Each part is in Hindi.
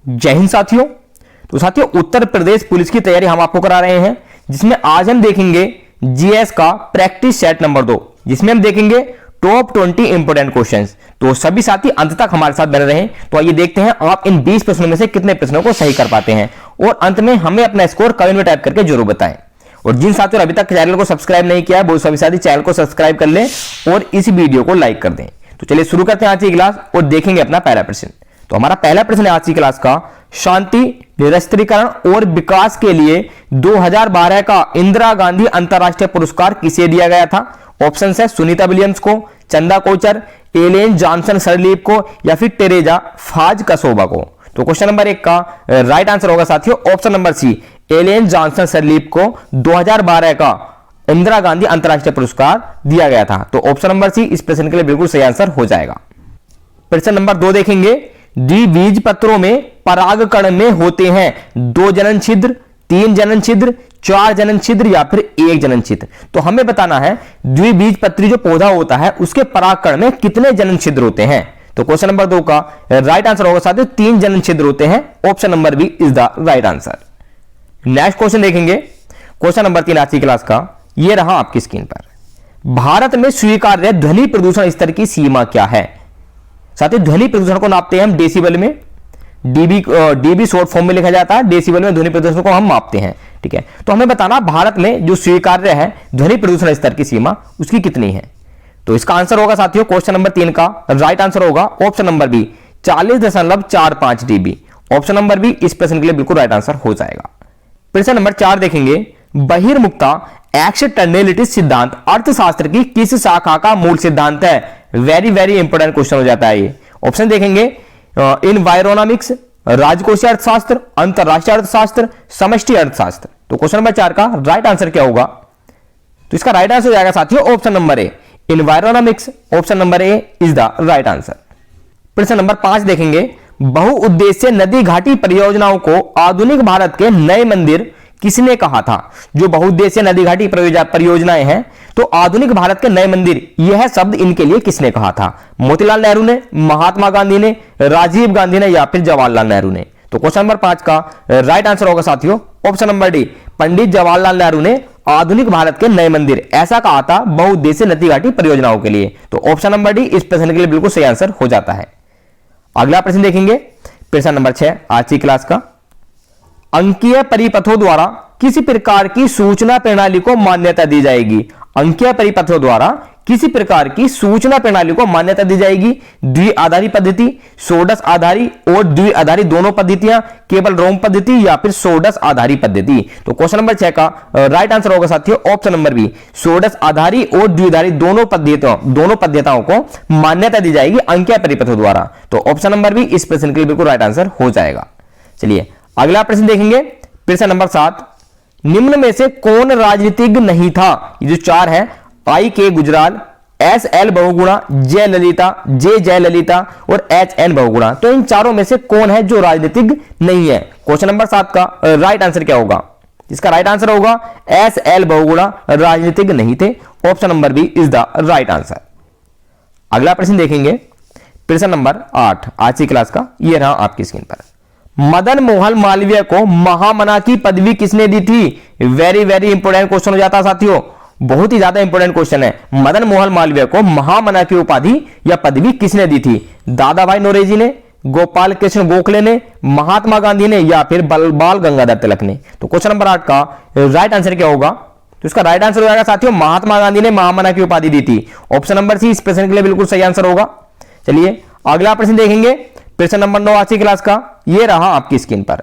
जय हिंद साथियों। तो साथियों, उत्तर प्रदेश पुलिस की तैयारी हम आपको करा रहे हैं, जिसमें आज हम देखेंगे जीएस का प्रैक्टिस सेट नंबर 2, जिसमें हम देखेंगे टॉप 20 इंपोर्टेंट क्वेश्चंस। तो सभी साथी अंत तक हमारे साथ बने रहें। तो आइए देखते हैं आप इन 20 प्रश्नों में से कितने प्रश्नों को सही कर पाते हैं, और अंत में हमें अपना स्कोर कमेंट में टाइप करके जरूर बताएं। और जिन साथियों ने अभी तक चैनल को सब्सक्राइब नहीं किया है, वो सभी साथी चैनल को सब्सक्राइब कर लें और इस वीडियो को लाइक कर दें। तो चलिए शुरू करते हैं आज की क्लास और देखेंगे अपना पहला प्रश्न। तो हमारा पहला प्रश्न है आज की क्लास का, शांति, निरस्त्रीकरण और विकास के लिए 2012 का इंदिरा गांधी अंतरराष्ट्रीय पुरस्कार किसे दिया गया था? ऑप्शन है सुनीता विलियम्स को, Chanda Kochhar, Allen Johnson Sirleaf को, या फिर टेरेजा फाज कसोबा को। तो क्वेश्चन नंबर 1 का राइट आंसर होगा साथियों option number C, Ellen Johnson Sirleaf को 2012 का इंदिरा गांधी अंतरराष्ट्रीय पुरस्कार दिया गया था। तो ऑप्शन नंबर सी इस प्रश्न के लिए बिल्कुल सही आंसर हो जाएगा। प्रश्न नंबर 2 देखेंगे, द्विबीजपत्रों में परागकण में होते हैं 2 जनन छिद्र, 3 जनन छिद्र, 4 जनन छिद्र या फिर 1 जनन छिद्र। तो हमें बताना है द्विबीजपत्री जो पौधा होता है उसके परागकण में कितने जनन छिद्र होते हैं। तो क्वेश्चन नंबर 2 का राइट आंसर होगा साथियों 3 जनन छिद्र होते हैं। Option number B is the right answer. Next question देखेंगे, क्वेश्चन नंबर 3 आज की क्लास का, यह रहा आपकी स्क्रीन पर। भारत में स्वीकार्य ध्वनि प्रदूषण स्तर की सीमा क्या है? साथियों, ध्वनि प्रदूषण को नापते हैं हम डेसिबल में, डीबी शॉर्ट फॉर्म में लिखा जाता है, डेसिबल में ध्वनि प्रदूषण को हम मापते हैं। ठीक है, तो हमें बताना भारत में जो स्वीकार्य है ध्वनि प्रदूषण स्तर की सीमा उसकी कितनी है। तो इसका आंसर होगा साथियों क्वेश्चन नंबर 3 का राइट आंसर होगा option number B 40.45 dB. Option number B इस प्रश्न के लिए बिल्कुल राइट आंसर हो जाएगा। प्रश्न नंबर 4 देखेंगे, बहिर्मुखता एक्सटर्नैलिटी सिद्धांत अर्थशास्त्र की किस शाखा का मूल सिद्धांत है? वेरी इंपोर्टेंट क्वेश्चन हो जाता है ये। ऑप्शन देखेंगे, इन्वायरोनॉमिक्स, राजकोषीय अर्थशास्त्र, अंतरराष्ट्रीय अर्थशास्त्र, समष्टि अर्थशास्त्र। तो क्वेश्चन नंबर 4 का राइट आंसर क्या होगा? तो इसका राइट आंसर हो जाएगा साथियों option number A, environomics. Option number A is the right answer. प्रश्न नंबर 5 देखेंगे, बहुउद्देश्य नदी घाटी परियोजनाओं को आधुनिक भारत के नए मंदिर किसने कहा था? जो बहुउद्देश्य नदी घाटी परियोजनाएं हैं, तो आधुनिक भारत के नए मंदिर, यह शब्द इनके लिए किसने कहा था? मोतीलाल नेहरू ने, महात्मा गांधी ने, राजीव गांधी ने या फिर जवाहरलाल नेहरू ने। तो क्वेश्चन नंबर 5 का राइट आंसर होगा साथियों ऑप्शन नंबर डी, पंडित जवाहरलाल नेहरू ने आधुनिक भारत के नए मंदिर ऐसा कहा था बहुउद्देश्य नदी घाटी परियोजनाओं के लिए। तो ऑप्शन नंबर डी इस प्रश्न के लिए बिल्कुल सही आंसर हो जाता है। अगला प्रश्न देखेंगे, प्रश्न नंबर 6 आज की क्लास का, अंकीय परिपथों द्वारा किसी प्रकार की सूचना प्रणाली को मान्यता दी जाएगी? अंकीय परिपथों द्वारा किसी प्रकार की सूचना प्रणाली को मान्यता दी जाएगी? द्विआधारी पद्धति, षोडश आधारी और द्विआधारी दोनों पद्धतियां, केवल रोम पद्धति या फिर षोडश आधारी पद्धति। तो क्वेश्चन नंबर 6 का राइट आंसर होगा साथियों ऑप्शन नंबर बी, षोडश आधारी और द्विआधारी दोनों पद्धतियों को मान्यता दी जाएगी अंकीय परिपथों द्वारा। तो ऑप्शन नंबर बी इस प्रश्न के लिए बिल्कुल राइट आंसर हो जाएगा। चलिए अगला प्रश्न देखेंगे, प्रश्न नंबर 7, निम्न में से कौन राजनीतिज्ञ नहीं था? ये जो 4 है, आई के गुजराल, एस एल बहुगुणा, जे ललिता, जे जयललिता और एच एन बहुगुणा। तो इन चारों में से कौन है जो राजनीतिज्ञ नहीं है? क्वेश्चन नंबर 7 का राइट आंसर क्या होगा? इसका राइट आंसर होगा एस एल बहुगुणा राजनीतिज्ञ नहीं थे। Option number B is the right answer. अगला प्रश्न देखेंगे, प्रश्न नंबर 8 आज की क्लास का, यह रहा आपकी स्क्रीन पर। मदन मोहन मालवीय को महामना की पदवी किसने दी थी? वेरी इंपोर्टेंट क्वेश्चन हो जाता है साथियों, बहुत ही ज्यादा इंपोर्टेंट क्वेश्चन है। मदन मोहन मालवीय को महामना की उपाधि या पदवी किसने दी थी? दादा भाई नौरोजी ने, गोपाल कृष्ण गोखले ने, महात्मा गांधी ने या फिर बाल गंगाधर तिलक ने। तो क्वेश्चन नंबर 8 का राइट आंसर क्या होगा? तो इसका राइट आंसर हो जाएगा साथियों महात्मा गांधी ने महामना की उपाधि दी थी। ऑप्शन नंबर सी इस प्रश्न के लिए बिल्कुल सही आंसर होगा। चलिए अगला प्रश्न देखेंगे, प्रश्न नंबर 9 आज की क्लास का, यह रहा आपकी स्क्रीन पर।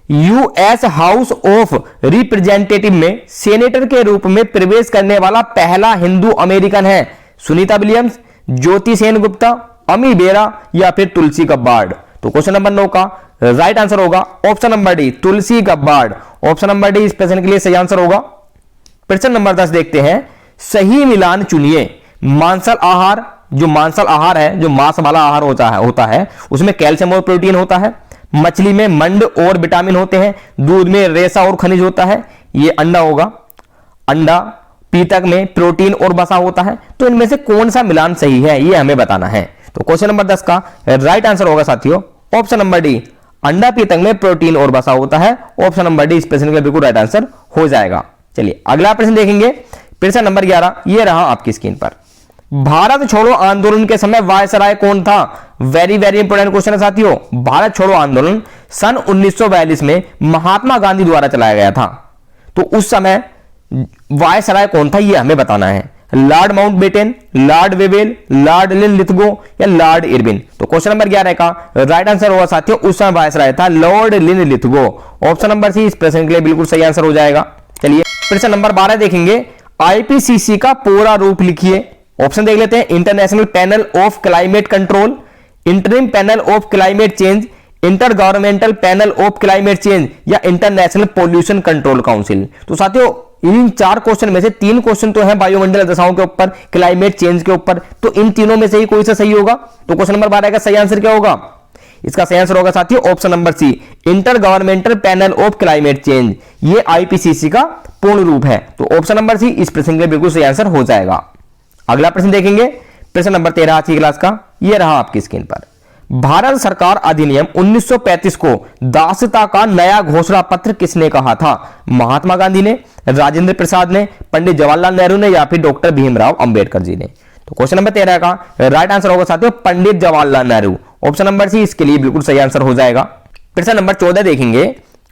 यूएस हाउस ऑफ रिप्रेजेंटेटिव में सेनेटर के रूप में प्रवेश करने वाला पहला हिंदू अमेरिकन है? सुनीता विलियम्स, ज्योति सेनगुप्ता, अमी बेरा या फिर तुलसी गब्बार्ड। तो क्वेश्चन नंबर 9 का राइट आंसर होगा ऑप्शन नंबर डी, तुलसी गब्बार्ड। ऑप्शन नंबर डी इस प्रश्न के लिए सही आंसर होगा। प्रश्न नंबर 10 देखते हैं, सही मिलान चुनिए। मांसल आहार, जो मांसल आहार है, जो मांस वाला आहार होता है उसमें कैल्शियम और प्रोटीन होता है, मछली में मंड और विटामिन होते हैं, दूध में रेशा और खनिज होता है, ये अंडा होगा, अंडा पीतक में प्रोटीन और वसा होता है। तो इनमें से कौन सा मिलान सही है ये हमें बताना है। तो क्वेश्चन नंबर 10 का राइट आंसर होगा साथियों ऑप्शन नंबर डी, अंडा पीतंग में प्रोटीन और वसा होता है। ऑप्शन नंबर डी इस प्रश्न का बिल्कुल राइट आंसर हो जाएगा। चलिए अगला प्रश्न देखेंगे, प्रश्न नंबर 11, ये रहा आपकी स्क्रीन पर। भारत छोड़ो आंदोलन के समय वायसराय कौन था? वेरी वेरी इंपोर्टेंट क्वेश्चन है साथियों। भारत छोड़ो आंदोलन सन 1942 में महात्मा गांधी द्वारा चलाया गया था, तो उस समय वायसराय कौन था, यह हमें बताना है। Lord Mountbatten, Lord Wavell, Lord Lithgow या लॉर्ड इरविन? तो क्वेश्चन नंबर 11 का राइट आंसर होगा साथियों, उस समय वायसराय था lord Lithgow. Option number C इस प्रश्न के लिए बिल्कुल सही आंसर हो जाएगा। चलिए प्रश्न नंबर 12 देखेंगे, आईपीसीसी का पूरा रूप लिखिए। ऑप्शन देख लेते हैं, international panel of climate control, interim panel of climate change, inter governmental panel of climate change या इंटरनेशनल पोल्यूशन कंट्रोल काउंसिल? तो साथियों इन 4 क्वेश्चन में से 3 क्वेश्चन तो हैं वायुमंडल दशाओं के ऊपर, क्लाइमेट चेंज के ऊपर, तो इन तीनों में से ही कोई सा सही होगा? तो क्वेश्चन नंबर 12 का सही आंसर क्या होगा? इसका सही आंसर होगा साथियों option number C, intergovernmental panel of climate change. ये आईपीसीसी का पूर्ण रूप है, तो ऑप्शन नंबर सी इस प्रश्न के लिए बिल्कुल सही आंसर हो जाएगा। अगला प्रश्न देखेंगे, प्रश्न नंबर 13 आज की क्लास का, यह रहा आपकी स्क्रीन पर। भारत सरकार अधिनियम 1935 को दासता का नया घोषणा पत्र किसने कहा था? महात्मा गांधी ने, राजेंद्र प्रसाद ने, पंडित जवाहरलाल नेहरू ने या फिर डॉक्टर भीमराव अंबेडकर जी ने? तो क्वेश्चन नंबर 13 का राइट आंसर होगा साथियों Pandit Jawaharlal Nehru. Option number C इसके लिए बिल्कुल सही आंसर हो जाएगा। प्रश्न नंबर 14 देखेंगे,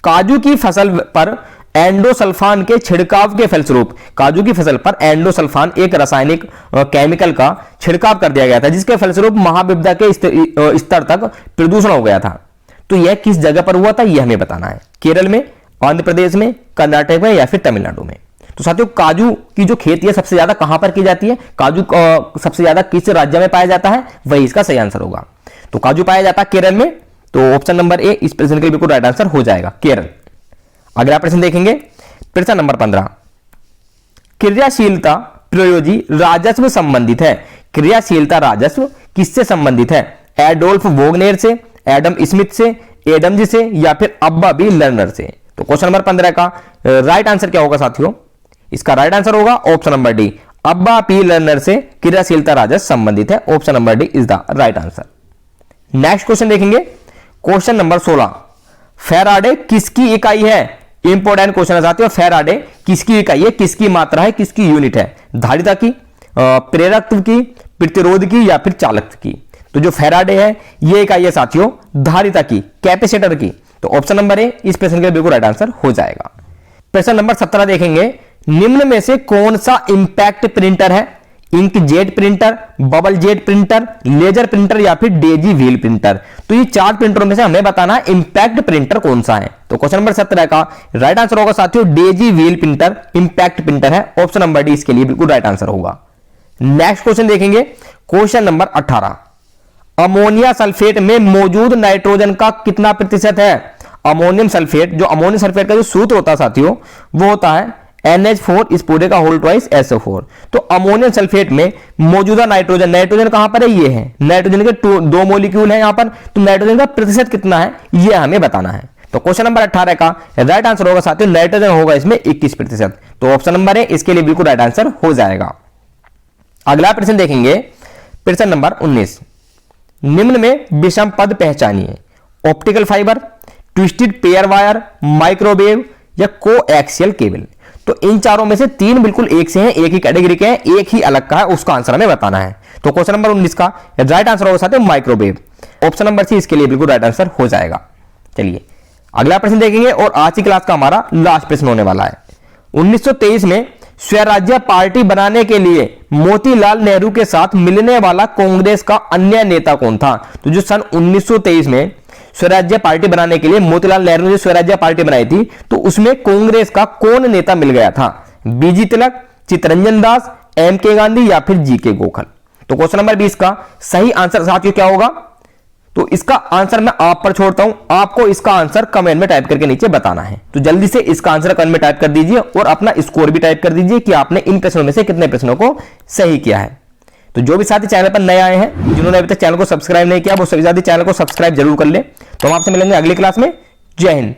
काजू की फसल पर एंडोसल्फान के छिड़काव के फलस्वरूप, काजू की फसल पर एंडोसल्फान एक रासायनिक केमिकल का छिड़काव कर दिया गया था, जिसके फलस्वरूप महाविपदा के स्तर तक प्रदूषण हो गया था। तो यह किस जगह पर हुआ था, यह हमें बताना है। केरल में, आंध्र प्रदेश में, कर्नाटक में या फिर तमिलनाडु में? तो साथियों काजू की जो खेती है सबसे ज्यादा कहां पर की जाती है, काजू सबसे ज्यादा किस राज्य में पाया जाता है, वही इसका सही आंसर होगा। तो काजू पाया जाता है केरल में, तो ऑप्शन नंबर ए इस प्रश्न के लिए बिल्कुल राइट आंसर हो जाएगा, केरल। अगला प्रश्न देखेंगे, प्रश्न नंबर 15, क्रियाशीलता प्रयोजी राजस्व संबंधित है। क्रियाशीलता राजस्व किससे संबंधित है? एडोल्फ वोगनेर से, एडम स्मिथ से, एडम जी से या फिर अब्बा बी लर्नर से? तो क्वेश्चन नंबर 15 का राइट आंसर क्या होगा साथियों? इसका राइट आंसर होगा ऑप्शन नंबर डी, अब्बा पी लर्नर से क्रियाशीलता राजस्व संबंधित है। Option number D is the right answer. Next question देखेंगे, क्वेश्चन नंबर 16, फैराडे किसकी इकाई है? इंपोर्टेंट क्वेश्चन है साथियों, फैराडे किसकी इकाई है, किसकी मात्रा है, किसकी यूनिट है? धारिता की, प्रेरकत्व की, प्रतिरोध की या फिर चालकत्व की? तो जो फैराडे है ये इकाई है साथियों धारिता की, कैपेसिटर की। तो ऑप्शन नंबर ए इस प्रश्न के बिल्कुल राइट आंसर हो जाएगा। प्रश्न नंबर 17 देखेंगे, निम्न में से कौन सा इंपैक्ट प्रिंटर है? Ink jet printer, bubble jet printer, laser printer या फिर डेजी व्हील प्रिंटर? तो ये 4 प्रिंटरों में से हमें बताना है इंपैक्ट प्रिंटर कौन सा है। तो क्वेश्चन नंबर 17 का राइट आंसर होगा साथियों Daisy wheel printer impact printer है। ऑप्शन नंबर डी इसके लिए बिल्कुल राइट आंसर होगा। नेक्स्ट क्वेश्चन देखेंगे, क्वेश्चन नंबर 18, अमोनिया सल्फेट में मौजूद नाइट्रोजन का कितना प्रतिशत है? अमोनियम सल्फेट, जो अमोनियम सल्फेट का जो सूत्र होता है साथियों वो होता है NH4 इस पूरे का होल ट्वाइस SO4। तो अमोनियम सल्फेट में मौजूदा नाइट्रोजन, नाइट्रोजन कहां पर है, ये है, नाइट्रोजन के 2 मॉलिक्यूल है यहां पर, तो नाइट्रोजन का प्रतिशत कितना है ये हमें बताना है। तो क्वेश्चन नंबर 18 का राइट आंसर होगा साथियों नाइट्रोजन होगा इसमें 21%। तो ऑप्शन नंबर है इसके लिए बिल्कुल राइट आंसर हो जाएगा। अगला प्रश्न देखेंगे, प्रश्न नंबर 19, निम्न में विषम पद पहचानिए। Optical fibre, twisted pair wire, microwave या कोएक्सियल केबल? तो इन चारों में से 3 बिल्कुल एक से हैं, एक ही कैटेगरी के हैं, एक ही अलग का है, उसका आंसर हमें बताना है। तो क्वेश्चन नंबर 19 का राइट आंसर होगा साथियों माइक्रोवेव। ऑप्शन नंबर सी इसके लिए बिल्कुल राइट आंसर हो जाएगा। चलिए अगला प्रश्न देखेंगे और आज की क्लास का हमारा लास्ट प्रश्न होने वाला है। 1923 में स्वराज्य पार्टी बनाने के लिए मोतीलाल नेहरू के साथ मिलने वाला कांग्रेस का अन्य नेता कौन था? तो जो सन 1923 में स्वराज्य पार्टी बनाने के लिए मोतीलाल नेहरू ने स्वराज्य पार्टी बनाई थी, तो उसमें कांग्रेस का कौन नेता मिल गया था? बीजी तिलक, चित्तरंजन दास, MK गांधी या फिर GK गोखल? तो क्वेश्चन नंबर 20 का सही आंसर साथियों क्या होगा? तो इसका आंसर मैं आप पर छोड़ता हूं, आपको इसका आंसर कमेंट में टाइप करके नीचे बताना है। तो जल्दी से इसका आंसर कमेंट में टाइप कर दीजिए और अपना स्कोर भी टाइप कर दीजिए कि आपने इन प्रश्नों में से कितने प्रश्नों को सही किया है। तो जो भी साथी चैनल पर नए आए हैं, जिन्होंने अभी तक चैनल को सब्सक्राइब नहीं किया, वो सभी साथी चैनल को सब्सक्राइब जरूर कर ले। तो हम आपसे मिलेंगे अगली क्लास में। जय हिंद।